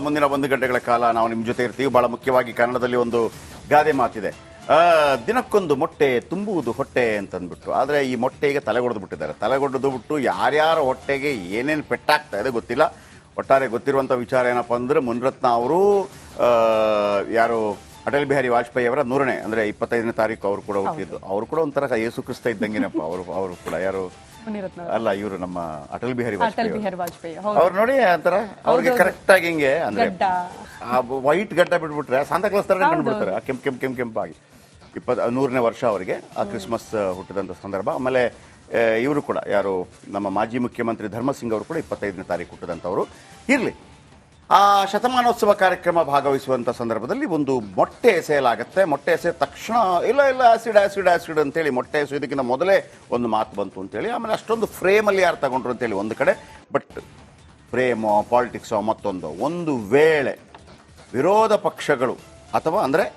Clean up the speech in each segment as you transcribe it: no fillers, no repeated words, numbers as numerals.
ಮುಂದಿನ 1 ಗಂಟೆಗಳ ಕಾಲ ನಾವು ನಿಮ್ಮ ಜೊತೆ ಇರ್ತೀವಿ. ಬಹಳ ಮುಖ್ಯವಾಗಿ ಕನ್ನಡದಲ್ಲಿ ಒಂದು ಗಾದೆ ಮಾತಿದೆ, ದಿನಕ್ಕೊಂದು ಮೊಟ್ಟೆ ತುಂಬುವುದು ಹೊಟ್ಟೆ ಅಂತಂದ್ಬಿಟ್ಟು. ಆದರೆ ಈ ಮೊಟ್ಟೆಗೆ ತಲೆಗೊಡೆದು ಬಿಟ್ಟಿದ್ದಾರೆ. ತಲೆಗೊಡೆದು ಬಿಟ್ಟು ಯಾರ್ಯಾರ ಹೊಟ್ಟೆಗೆ ಏನೇನು ಪೆಟ್ಟಾಗ್ತಾ ಇದೆ ಗೊತ್ತಿಲ್ಲ. ಒಟ್ಟಾರೆ ಗೊತ್ತಿರುವಂಥ ವಿಚಾರ ಏನಪ್ಪ ಅಂದರೆ, ಮುನಿರತ್ನ ಅವರು ಯಾರು ಅಟಲ್ ಬಿಹಾರಿ ವಾಜಪೇಯಿ ಅವರ 100ನೇ ಅಂದರೆ 25ನೇ ತಾರೀಕು ಅವರು ಕೂಡ ಹುಟ್ಟಿದ್ದು. ಅವರು ಕೂಡ ಒಂಥರ ಯೇಸು ಕ್ರಿಸ್ತ ಇದ್ದಂಗೆನಪ್ಪ. ಅವರು ಕೂಡ ಯಾರು ಅಲ್ಲ, ಇವರು ನಮ್ಮ ಅಟಲ್ ಬಿಹಾರಿ ವಾಜಪೇಯಿ ಅವ್ರು ನೋಡಿ ಅಂತಾರ. ಅವ್ರಿಗೆ ಕರೆಕ್ಟ್ ಆಗಿ ಹಿಂಗೆ ಅಂದ್ರೆ ವೈಟ್ ಗಡ್ಡ ಬಿಟ್ಬಿಟ್ರೆ ಸಾಂತಾ ಕ್ಲಾಸ್ ತರ ಕಂಡುಬಿಡ್ತಾರೆ, ಕೆಂಪಾಗಿ. 100ನೇ ವರ್ಷ ಅವರಿಗೆ ಆ ಕ್ರಿಸ್ಮಸ್ ಹುಟ್ಟಿದಂಥ ಸಂದರ್ಭ. ಆಮೇಲೆ ಇವರು ಕೂಡ ಯಾರು ನಮ್ಮ ಮಾಜಿ ಮುಖ್ಯಮಂತ್ರಿ ಧರ್ಮಸಿಂಗ್ ಅವರು ಕೂಡ 25ನೇ ತಾರೀಕು ಹುಟ್ಟಿದಂಥವ್ರು. ಇರಲಿ, ಆ ಶತಮಾನೋತ್ಸವ ಕಾರ್ಯಕ್ರಮ ಭಾಗವಹಿಸುವಂಥ ಸಂದರ್ಭದಲ್ಲಿ ಒಂದು ಮೊಟ್ಟೆ ಎಸೆಯಲಾಗುತ್ತೆ. ಮೊಟ್ಟೆ ಎಸೆದ ತಕ್ಷಣ ಇಲ್ಲ ಆಸಿಡ್ ಅಂತೇಳಿ, ಮೊಟ್ಟೆ ಎಸೆಯೋದಕ್ಕಿಂತ ಮೊದಲೇ ಒಂದು ಮಾತು ಬಂತು ಅಂತೇಳಿ. ಆಮೇಲೆ ಅಷ್ಟೊಂದು ಫ್ರೇಮಲ್ಲಿ ಯಾರು ತಗೊಂಡ್ರು ಅಂತೇಳಿ ಒಂದು ಕಡೆ. ಬಟ್ ಫ್ರೇಮೋ ಪಾಲಿಟಿಕ್ಸೋ ಮತ್ತೊಂದು, ಒಂದು ವೇಳೆ ವಿರೋಧ ಪಕ್ಷಗಳು ಅಥವಾ ಅಂದರೆ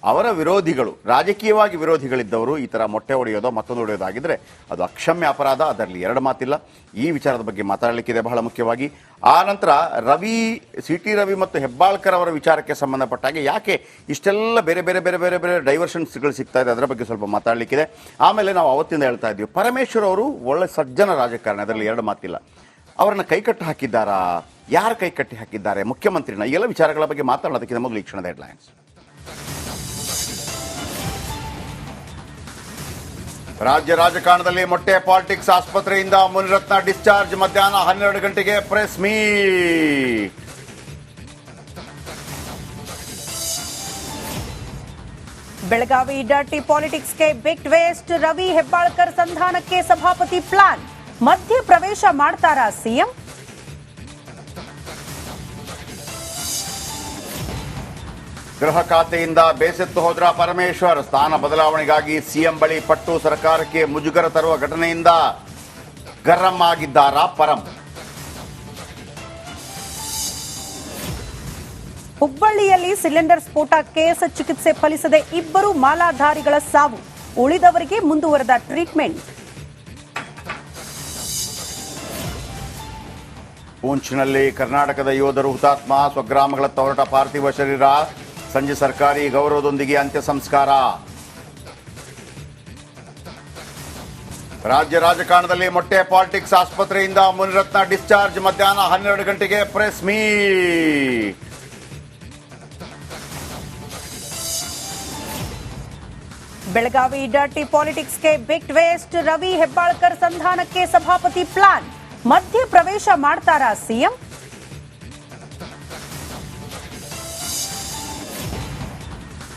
ಅವರ ವಿರೋಧಿಗಳು, ರಾಜಕೀಯವಾಗಿ ವಿರೋಧಿಗಳಿದ್ದವರು ಈ ಥರ ಮೊಟ್ಟೆ ಹೊಡೆಯೋದೋ ಮತ್ತೊಂದು ಹೊಡೆಯೋದಾಗಿದ್ದರೆ ಅದು ಅಕ್ಷಮ್ಯ ಅಪರಾಧ. ಅದರಲ್ಲಿ 2 ಮಾತಿಲ್ಲ. ಈ ವಿಚಾರದ ಬಗ್ಗೆ ಮಾತಾಡಲಿಕ್ಕಿದೆ ಬಹಳ ಮುಖ್ಯವಾಗಿ. ಆ ನಂತರ CT ರವಿ ಮತ್ತು ಹೆಬ್ಬಾಳ್ಕರ್ ಅವರ ವಿಚಾರಕ್ಕೆ ಸಂಬಂಧಪಟ್ಟಾಗೆ ಯಾಕೆ ಇಷ್ಟೆಲ್ಲ ಬೇರೆ ಡೈವರ್ಷನ್ಸ್ಗಳು ಸಿಗ್ತಾ ಇದೆ, ಅದರ ಬಗ್ಗೆ ಸ್ವಲ್ಪ ಮಾತಾಡಲಿಕ್ಕಿದೆ. ಆಮೇಲೆ ನಾವು ಅವತ್ತಿಂದ ಹೇಳ್ತಾ ಇದ್ದೀವಿ, ಪರಮೇಶ್ವರ್ ಅವರು ಒಳ್ಳೆ ಸಜ್ಜನ ರಾಜಕಾರಣಿ, ಅದರಲ್ಲಿ 2 ಮಾತಿಲ್ಲ. ಅವರನ್ನು ಕೈಕಟ್ಟಿ ಹಾಕಿದ್ದಾರಾ, ಯಾರು ಕೈಕಟ್ಟಿ ಹಾಕಿದ್ದಾರೆ, ಮುಖ್ಯಮಂತ್ರಿನ, ಈ ಎಲ್ಲ ವಿಚಾರಗಳ ಬಗ್ಗೆ ಮಾತಾಡೋದಕ್ಕಿಂತ ಮೊದಲು ಈ ಕ್ಷಣದ ಹೆಡ್ಲೈನ್ಸ್. ರಾಜ್ಯ ರಾಜಕಾರಣದಲ್ಲಿ ಮೊಟ್ಟೆ ಪಾಲಿಟಿಕ್ಸ್. ಆಸ್ಪತ್ರೆಯಿಂದ ಮುನಿರತ್ನ ಡಿಸ್ಚಾರ್ಜ್. ಮಧ್ಯಾಹ್ನ 12 ಗಂಟೆಗೆ ಪ್ರೆಸ್ ಮೀಟ್. ಬೆಳಗಾವಿ ಡರ್ಟಿ ಪಾಲಿಟಿಕ್ಸ್ಗೆ ಬಿಗ್ ಟ್ವಿಸ್ಟ್. ರವಿ ಹೆಬ್ಬಾಳ್ಕರ್ ಸಂಧಾನಕ್ಕೆ ಸಭಾಪತಿ ಪ್ಲಾನ್. ಮಧ್ಯ ಪ್ರವೇಶ ಮಾಡ್ತಾರಾ ಸಿಎಂ? ಗೃಹ ಖಾತೆಯಿಂದ ಬೇಸತ್ತು ಹೋದ್ರ ಪರಮೇಶ್ವರ್. ಸ್ಥಾನ ಬದಲಾವಣೆಗಾಗಿ ಸಿಎಂ ಬಳಿ ಪಟ್ಟು. ಸರ್ಕಾರಕ್ಕೆ ಮುಜುಗರ ತರುವ ಘಟನೆಯಿಂದ ಗರಂ ಆಗಿದ್ದಾರಾ ಪರಂ? ಹುಬ್ಬಳ್ಳಿಯಲ್ಲಿ ಸಿಲಿಂಡರ್ ಸ್ಫೋಟ ಕೇಸ್. ಚಿಕಿತ್ಸೆ ಫಲಿಸದೆ 2 ಮಾಲಾಧಾರಿಗಳ ಸಾವು. ಉಳಿದವರಿಗೆ ಮುಂದುವರೆದ ಟ್ರೀಟ್ಮೆಂಟ್. ಪೂಂಚ್ನಲ್ಲಿ ಕರ್ನಾಟಕದ ಯೋಧರು ಹುತಾತ್ಮ. ಸ್ವಗ್ರಾಮಗಳತ್ತ ಹೊರಟ ಪಾರ್ಥಿವ ಶರೀರ. ಸಂಜೆ ಸರ್ಕಾರಿ ಗೌರವದೊಂದಿಗೆ ಅಂತ್ಯ ಸಂಸ್ಕಾರ. ರಾಜ್ಯ ರಾಜಕಾರಣದಲ್ಲಿ ಮೊಟ್ಟೆ ಪಾಲಿಟಿಕ್ಸ್. ಆಸ್ಪತ್ರೆಯಿಂದ ಮುನಿರತ್ನ ಡಿಸ್ಚಾರ್ಜ್. ಮಧ್ಯಾಹ್ನ 12 ಗಂಟೆಗೆ ಪ್ರೆಸ್ ಮೀಟ್. ಬೆಳಗಾವಿ ಡರ್ಟಿ ಪಾಲಿಟಿಕ್ಸ್ಗೆ ಬಿಗ್ ಟ್ವಿಸ್ಟ್. ರವಿ ಹೆಬ್ಬಾಳ್ಕರ್ ಸಂಧಾನಕ್ಕೆ ಸಭಾಪತಿ ಪ್ಲಾನ್. ಮಧ್ಯ ಪ್ರವೇಶ ಮಾಡ್ತಾರಾ ಸಿಎಂ?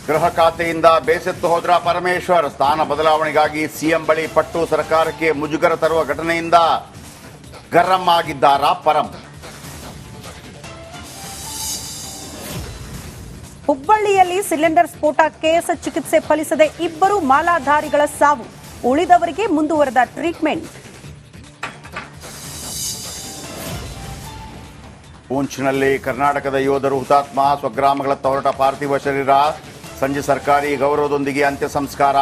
ಗೃಹ ಖಾತೆಯಿಂದ ಬೇಸತ್ತು ಹೋದ್ರ ಪರಮೇಶ್ವರ್. ಸ್ಥಾನ ಬದಲಾವಣೆಗಾಗಿ ಸಿಎಂ ಬಳಿ ಪಟ್ಟು. ಸರ್ಕಾರಕ್ಕೆ ಮುಜುಗರ ತರುವ ಘಟನೆಯಿಂದ ಗರಂ ಆಗಿದ್ದಾರಾ ಪರಂ? ಹುಬ್ಬಳ್ಳಿಯಲ್ಲಿ ಸಿಲಿಂಡರ್ ಸ್ಫೋಟ ಕೇಸ್. ಚಿಕಿತ್ಸೆ ಫಲಿಸದೆ 2 ಮಾಲಾಧಾರಿಗಳ ಸಾವು. ಉಳಿದವರಿಗೆ ಮುಂದುವರೆದ ಟ್ರೀಟ್ಮೆಂಟ್. ಪೂಂಚ್ನಲ್ಲಿ ಕರ್ನಾಟಕದ ಯೋಧರು ಹುತಾತ್ಮ. ಸ್ವಗ್ರಾಮಗಳತ್ತ ಹೊರಟ ಪಾರ್ಥಿವ ಶರೀರ. ಸಂಜೆ ಸರ್ಕಾರಿ ಗೌರವದೊಂದಿಗೆ ಅಂತ್ಯ ಸಂಸ್ಕಾರ.